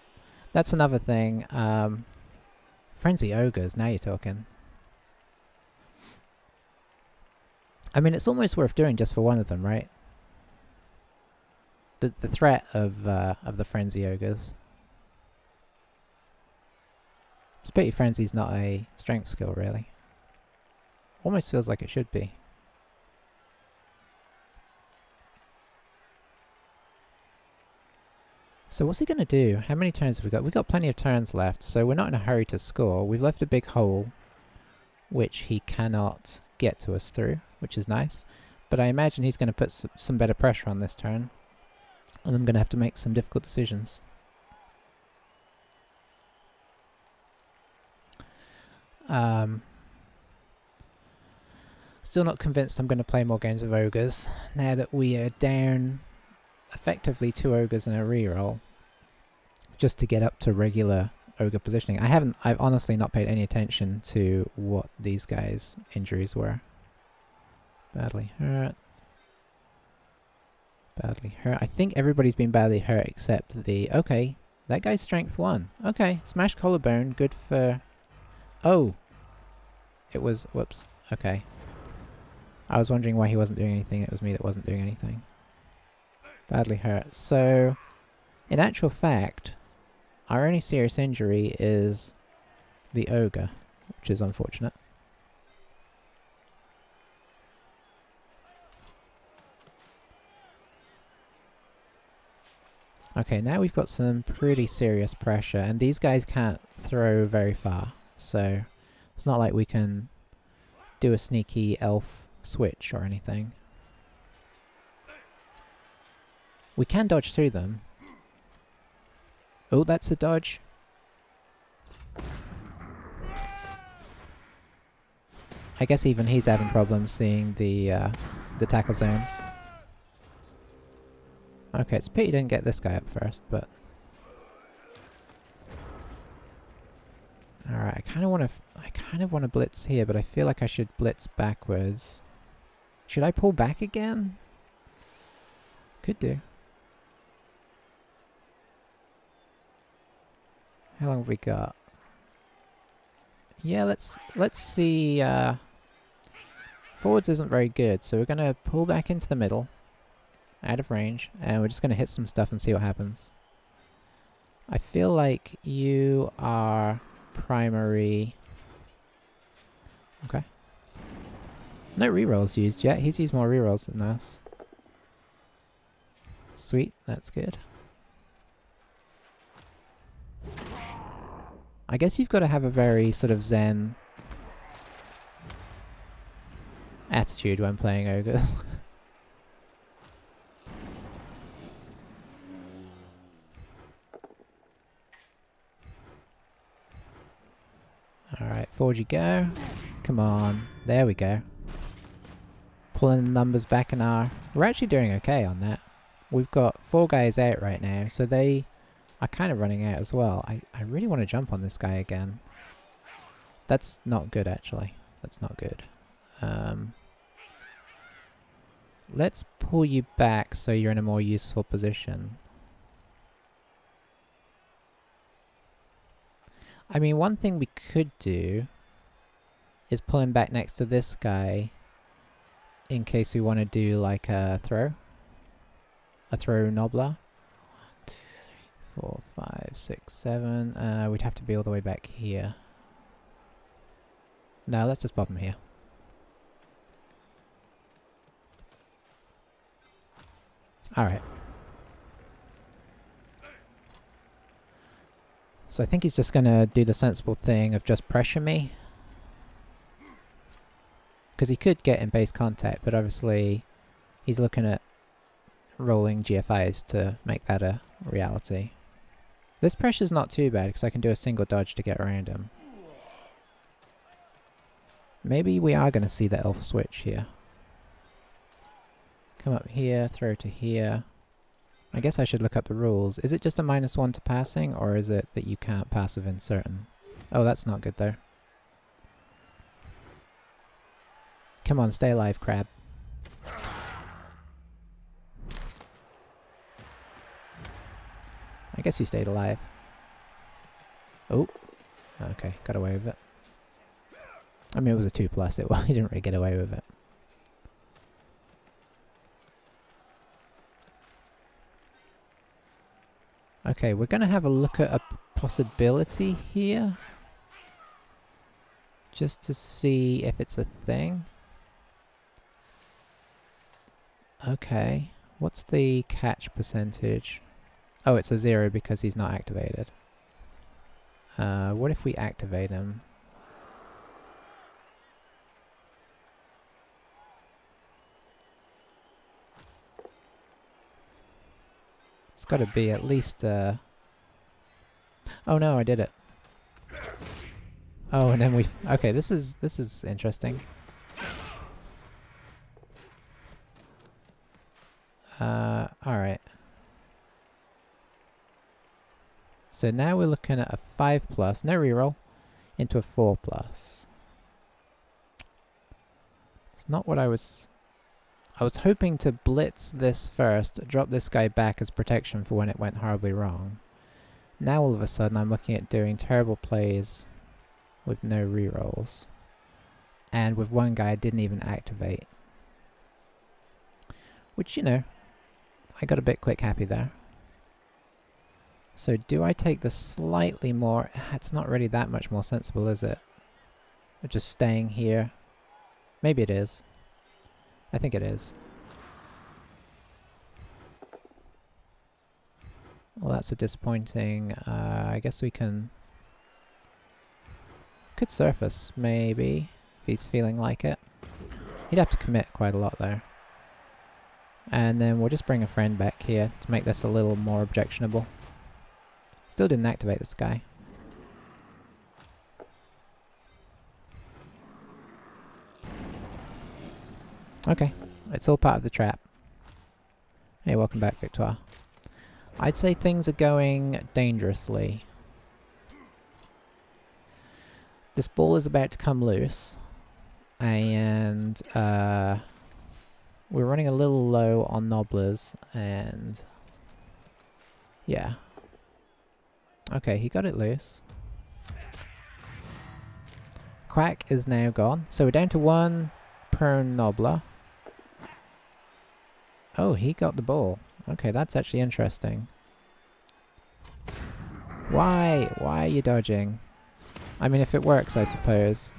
That's another thing. Frenzy Ogres, now you're talking. I mean, it's almost worth doing just for one of them, right? The threat of the Frenzy Ogres. It's a pity Frenzy's not a strength skill, really. Almost feels like it should be. So what's he going to do? How many turns have we got? We've got plenty of turns left, so we're not in a hurry to score. We've left a big hole, which he cannot get to us through, which is nice. But I imagine he's going to put some better pressure on this turn, and I'm going to have to make some difficult decisions. Still not convinced I'm going to play more games of Ogres, now that we are down effectively 2 Ogres in a reroll, just to get up to regular Ogre positioning. I've honestly not paid any attention to what these guys' injuries were. Badly hurt. Badly hurt. I think everybody's been badly hurt except the... Okay, that guy's strength 1. Okay, smashed collarbone, good for... Oh! It was... Whoops. Okay. I was wondering why he wasn't doing anything. It was me that wasn't doing anything. Badly hurt. So, in actual fact, our only serious injury is the ogre, which is unfortunate. Okay, now we've got some pretty serious pressure, and these guys can't throw very far, so it's not like we can do a sneaky elf switch or anything. We can dodge through them. Oh, that's a dodge. I guess even he's having problems seeing the tackle zones. Okay, it's a pity he didn't get this guy up first, but... Alright, I kind of want to blitz here, but I feel like I should blitz backwards. Should I pull back again? Could do. How long have we got? Yeah, let's see. Forwards isn't very good, so we're gonna pull back into the middle, out of range, and we're just gonna hit some stuff and see what happens. I feel like you are primary. Okay. No rerolls used yet. He's used more rerolls than us. Sweet, that's good. I guess you've got to have a very sort of zen attitude when playing ogres. Alright, forward you go. Come on. There we go. Pulling the numbers back in our... We're actually doing okay on that. We've got 4 guys out right now, so they are kind of running out as well. I really want to jump on this guy again. That's not good, actually. That's not good. Let's pull you back so you're in a more useful position. I mean, one thing we could do is pull him back next to this guy in case we want to do like a throw. A throw nobbler. 1, 2, 3, 4, 5, 6, 7. We'd have to be all the way back here. No, let's just bob him here. Alright. So I think he's just gonna do the sensible thing of just pressure me. Because he could get in base contact, but obviously he's looking at rolling GFIs to make that a reality. This pressure's not too bad because I can do a single dodge to get around him. Maybe we are going to see the elf switch here. Come up here, throw to here. I guess I should look up the rules. Is it just a -1 to passing, or is it that you can't pass within certain? Oh, that's not good though. Come on, stay alive, crab. I guess you stayed alive. Oh. Okay, got away with it. I mean, it was a 2+. Well, he didn't really get away with it. Okay, we're going to have a look at a possibility here. Just to see if it's a thing. Okay, what's the catch percentage? Oh, it's a 0 because he's not activated. What if we activate him? It's got to be at least, oh no, I did it. Oh, and then we... Okay, this is interesting. Alright. So now we're looking at a 5+, no reroll, into a 4+. It's not what I was hoping to blitz this first, drop this guy back as protection for when it went horribly wrong. Now all of a sudden I'm looking at doing terrible plays with no rerolls. And with one guy I didn't even activate. Which, you know, I got a bit click happy there. So do I take the slightly more... It's not really that much more sensible, is it? Just staying here. Maybe it is. I think it is. Well, that's a disappointing... I guess we can... Could surface, maybe, if he's feeling like it. He'd have to commit quite a lot there. And then we'll just bring a friend back here to make this a little more objectionable. Still didn't activate this guy. Okay, it's all part of the trap. Hey, welcome back, Victoire. I'd say things are going dangerously. This ball is about to come loose, and we're running a little low on nobblers, and yeah. Okay, he got it loose. Quack is now gone, so we're down to 1 prone nobbler. Oh, he got the ball. Okay, that's actually interesting. Why? Why are you dodging? I mean, if it works, I suppose.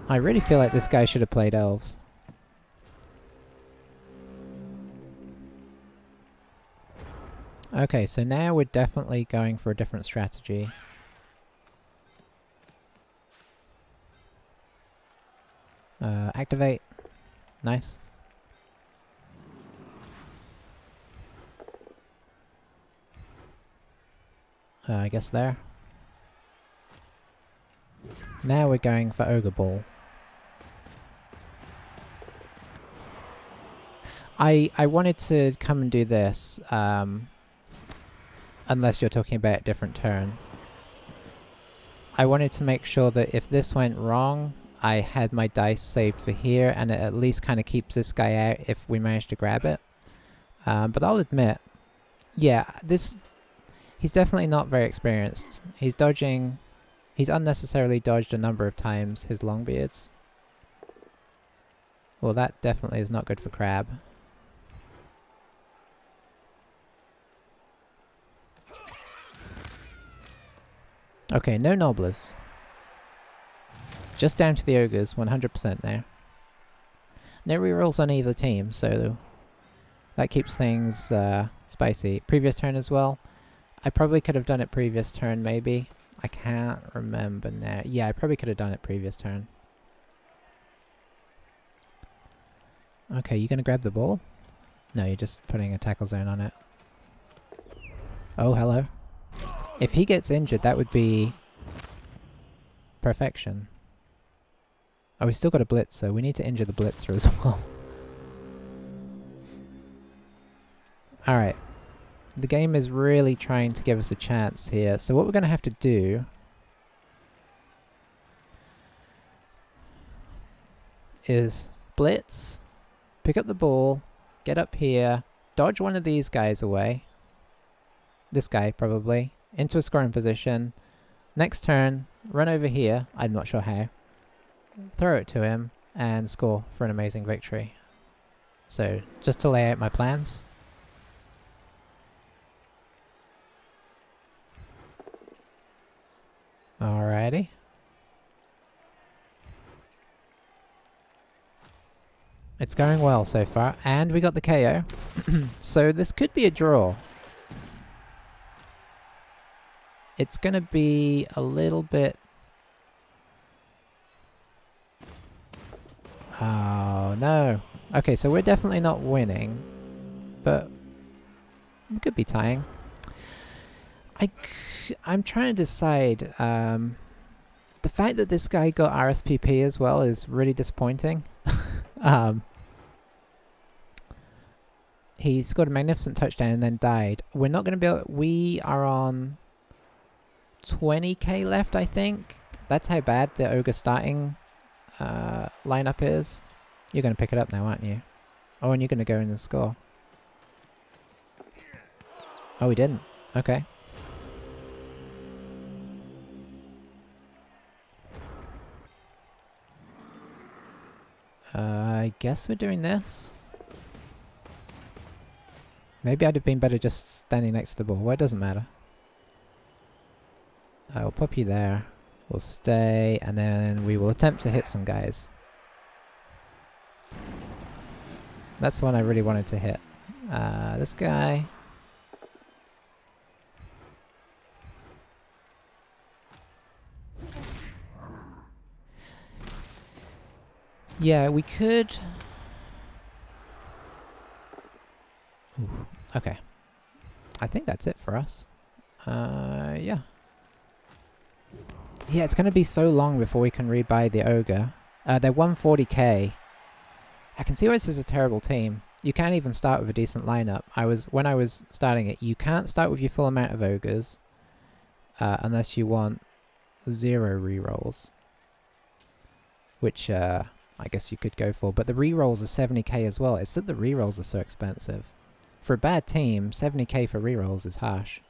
I really feel like this guy should have played elves. Okay, so now we're definitely going for a different strategy. Activate. Nice. I guess there. Now we're going for Ogre Ball. I wanted to come and do this, unless you're talking about a different turn. I wanted to make sure that if this went wrong, I had my dice saved for here, and it at least kind of keeps this guy out if we manage to grab it. But I'll admit, yeah, he's definitely not very experienced. He's dodging... He's unnecessarily dodged a number of times his Longbeards. Well, that definitely is not good for Crab. Okay, no Nobblers. Just down to the Ogres, 100% now. No rerolls on either team, so that keeps things spicy. Previous turn as well. I probably could have done it previous turn, maybe. I can't remember now. Yeah, I probably could have done it previous turn. Okay, you gonna grab the ball? No, you're just putting a tackle zone on it. Oh, hello. If he gets injured, that would be perfection. Oh, we still got a blitzer. We need to injure the blitzer as well. Alright. The game is really trying to give us a chance here. So what we're going to have to do is blitz, pick up the ball, get up here, dodge one of these guys away. This guy, probably. Into a scoring position. Next turn, run over here. I'm not sure how. Throw it to him and score for an amazing victory. So, just to lay out my plans. Alrighty. It's going well so far, and we got the KO. So this could be a draw. It's gonna be a little bit... Oh no. Okay, so we're definitely not winning, but we could be tying. I'm trying to decide. The fact that this guy got RSPP as well is really disappointing. He scored a magnificent touchdown and then died. We're not going to be able... We are on 20k left, I think. That's how bad the Ogre starting lineup is. You're going to pick it up now, aren't you? Oh, and you're going to go in and score. Oh, he didn't. Okay. I guess we're doing this. Maybe I'd have been better just standing next to the ball. Well, it doesn't matter. I'll pop you there. We'll stay, and then we will attempt to hit some guys. That's the one I really wanted to hit. This guy. Yeah, we could... Ooh, okay. I think that's it for us. Yeah. Yeah, it's going to be so long before we can rebuy the Ogre. They're 140k. I can see why this is a terrible team. You can't even start with a decent lineup. When I was starting it, you can't start with your full amount of Ogres unless you want 0 rerolls. Which I guess you could go for. But the rerolls are 70k as well. It's that the rerolls are so expensive. For a bad team, 70k for rerolls is harsh.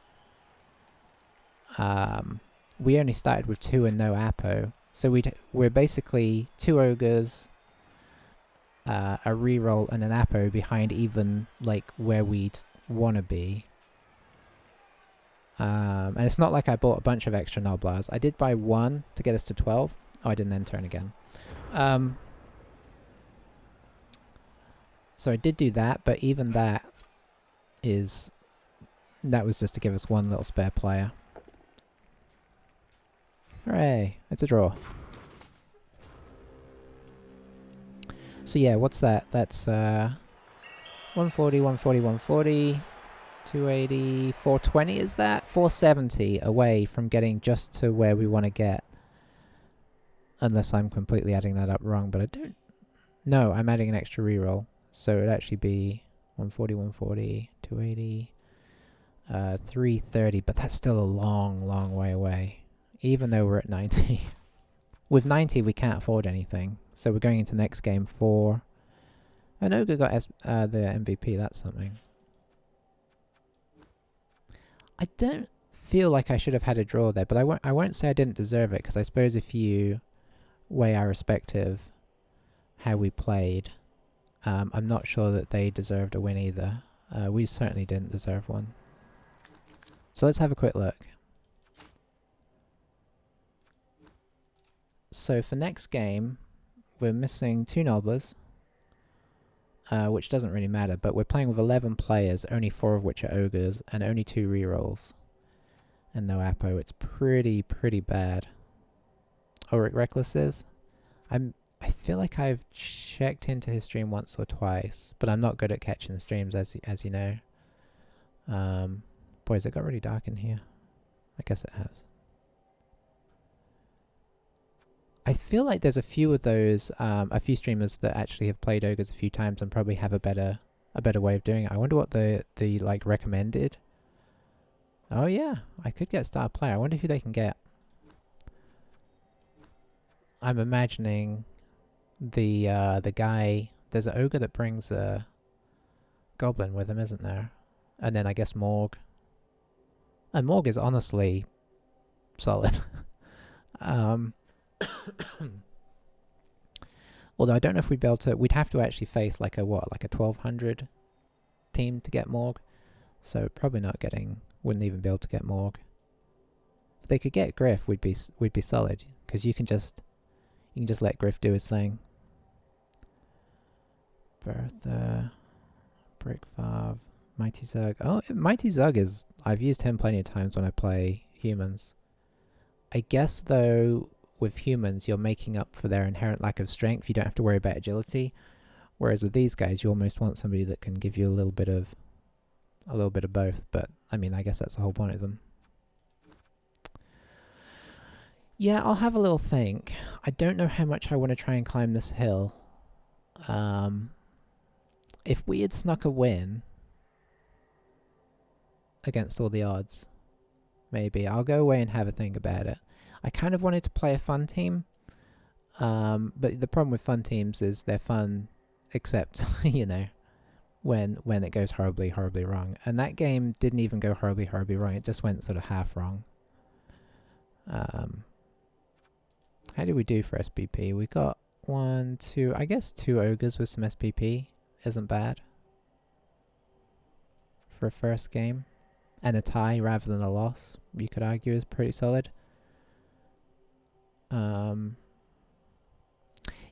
We only started with 2 and no Apo. So we're basically 2 Ogres, a reroll and an Apo behind even like where we'd want to be. And it's not like I bought a bunch of extra Noblars. I did buy 1 to get us to 12. Oh, I didn't then turn again. So I did do that, but even that was just to give us 1 little spare player. Hooray, it's a draw. So yeah, what's that? That's 140, 140, 140, 280, 420 is that? 470 away from getting just to where we want to get. Unless I'm completely adding that up wrong, but I don't... No, I'm adding an extra reroll. So it'd actually be 140, 140, 280, 330, but that's still a long, long way away. Even though we're at 90. With 90, we can't afford anything. So we're going into next game for... An Ogre got the MVP, that's something. I don't feel like I should have had a draw there, but I won't say I didn't deserve it, because I suppose if you weigh our respective how we played, I'm not sure that they deserved a win either. We certainly didn't deserve one. So let's have a quick look. So for next game, we're missing 2 Nobblers, which doesn't really matter, but we're playing with 11 players, only 4 of which are Ogres, and only 2 rerolls. And no Apo. It's pretty bad. Ulrich Reckless is? I feel like I've checked into his stream once or twice, but I'm not good at catching the streams, as you know. Boys, it got really dark in here. I guess it has. I feel like there's a few of those, a few streamers that actually have played Ogres a few times and probably have a better a better way of doing it. I wonder what the like recommended. Oh yeah, I could get star player. I wonder who they can get. I'm imagining the guy. There's an ogre that brings a goblin with him, isn't there? And then I guess Morg. And Morg is honestly solid. Although I don't know if we'd be able to. We'd have to actually face like a 1200 team to get Morg. So probably not getting. Wouldn't even be able to get Morg. If they could get Griff, we'd be solid, because you can just let Griff do his thing. Bertha, Brickfarv, Mighty Zug. Oh, Mighty Zug is. I've used him plenty of times when I play humans. I guess though, with humans, you're making up for their inherent lack of strength. You don't have to worry about agility. Whereas with these guys, you almost want somebody that can give you a little bit of both. But I mean, I guess that's the whole point of them. Yeah, I'll have a little think. I don't know how much I want to try and climb this hill. If we had snuck a win against all the odds, maybe. I'll go away and have a think about it. I kind of wanted to play a fun team, but the problem with fun teams is they're fun, except, you know, when it goes horribly, horribly wrong. And that game didn't even go horribly, horribly wrong. It just went sort of half wrong. How did we do for SPP? We got 1, 2, I guess 2 ogres with some SPP isn't bad for a first game. And a tie rather than a loss, you could argue, is pretty solid.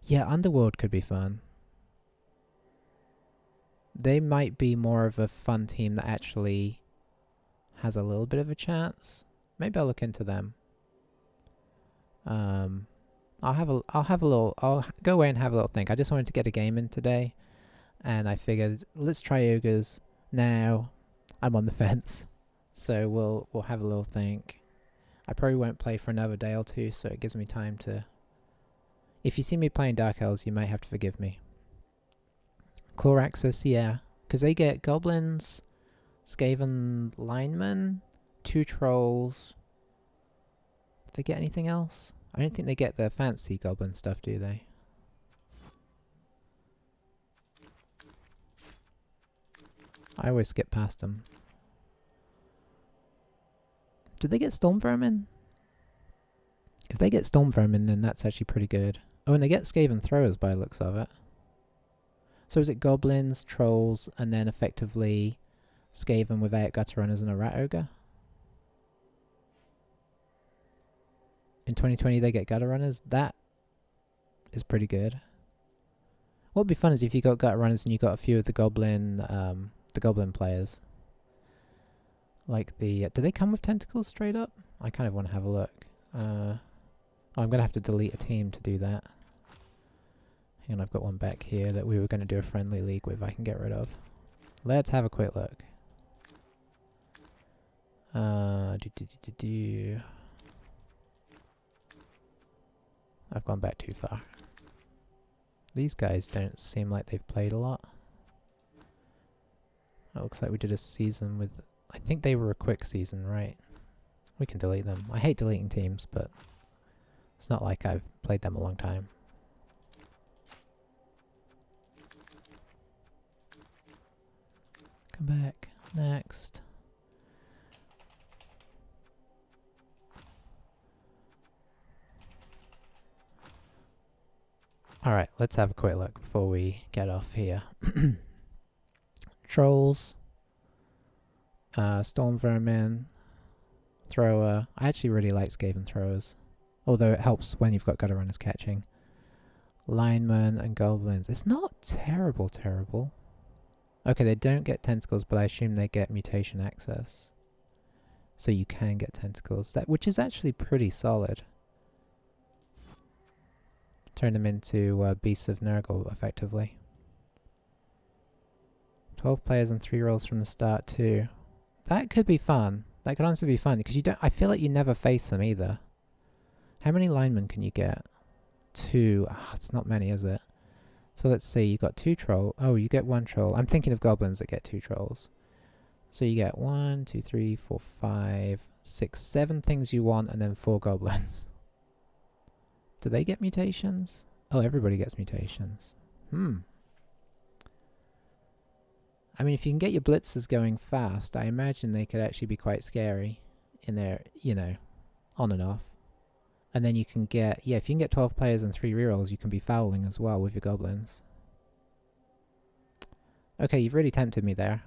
Yeah, Underworld could be fun. They might be more of a fun team that actually has a little bit of a chance. Maybe I'll look into them. I'll go away and have a little think. I just wanted to get a game in today, and I figured let's try ogres now. I'm on the fence, so we'll have a little think. I probably won't play for another day or two, so it gives me time to. If you see me playing Dark Elves, you might have to forgive me. Chloraxis, yeah, because they get goblins, Skaven linemen, 2 trolls. Do they get anything else? I don't think they get the fancy goblin stuff, do they? I always skip past them. Did they get Storm Vermin? If they get Storm Vermin, then that's actually pretty good. Oh, and they get Skaven Throwers by the looks of it. So is it goblins, trolls, and then effectively Skaven without gutter runners and a rat ogre? In 2020 they get gutter runners. That is pretty good. What would be fun is if you got gutter runners and you got a few of the goblin players. Like the do they come with tentacles straight up? I kind of want to have a look. I'm gonna have to delete a team to do that. Hang on, I've got one back here that we were gonna do a friendly league with. I can get rid of. Let's have a quick look. I've gone back too far. These guys don't seem like they've played a lot. It looks like we did a season with. I think they were a quick season, right? We can delete them. I hate deleting teams, but it's not like I've played them a long time. Come back. Next. Alright, let's have a quick look before we get off here. Trolls. Storm Vermin. Thrower. I actually really like Skaven Throwers. Although it helps when you've got gutter runners catching. Linemen and goblins. It's not terrible. Okay, they don't get tentacles, but I assume they get mutation access. So you can get tentacles, which is actually pretty solid. Turn them into Beasts of Nurgle, effectively. 12 players and 3 rolls from the start, too. That could be fun. That could honestly be fun, because I feel like you never face them, either. How many linemen can you get? 2. It's not many, is it? So let's see, you got 2 troll. Oh, you get 1 troll. I'm thinking of goblins that get 2 trolls. So you get 1, 2, 3, 4, 5, 6, 7 things you want, and then 4 goblins. Do they get mutations? Oh, everybody gets mutations. I mean, if you can get your blitzers going fast, I imagine they could actually be quite scary in their, you know, on and off. And then you can get, yeah, if you can get 12 players and 3 rerolls, you can be fouling as well with your goblins. Okay, you've really tempted me there.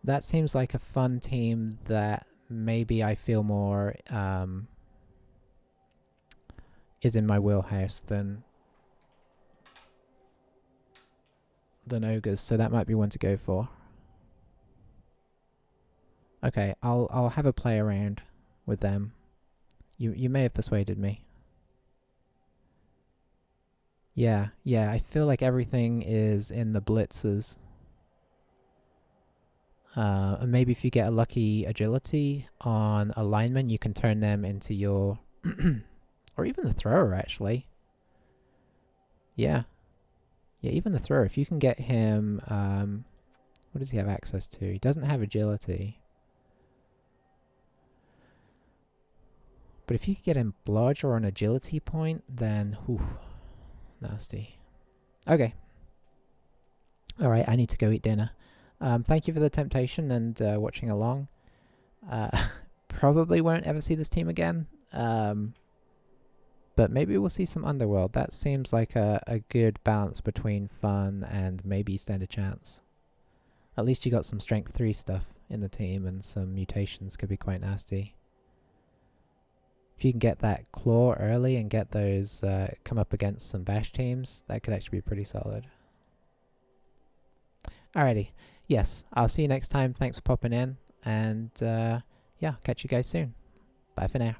That seems like a fun team that maybe I feel more is in my wheelhouse than ogres, so that might be one to go for. Okay, I'll have a play around with them. You may have persuaded me. Yeah, I feel like everything is in the blitzers. And maybe if you get a lucky agility on a lineman, you can turn them into your... or even the thrower, actually. Yeah. Yeah, even the thrower. If you can get him... what does he have access to? He doesn't have agility. But if you could get him blodge or an agility point, then... whew, nasty. Okay. Alright, I need to go eat dinner. Thank you for the temptation and watching along. Probably won't ever see this team again. But maybe we'll see some Underworld. That seems like a good balance between fun and maybe stand a chance. At least you got some Strength 3 stuff in the team, and some mutations could be quite nasty. If you can get that claw early and get those come up against some bash teams, that could actually be pretty solid. Alrighty. Yes, I'll see you next time. Thanks for popping in. And yeah, catch you guys soon. Bye for now.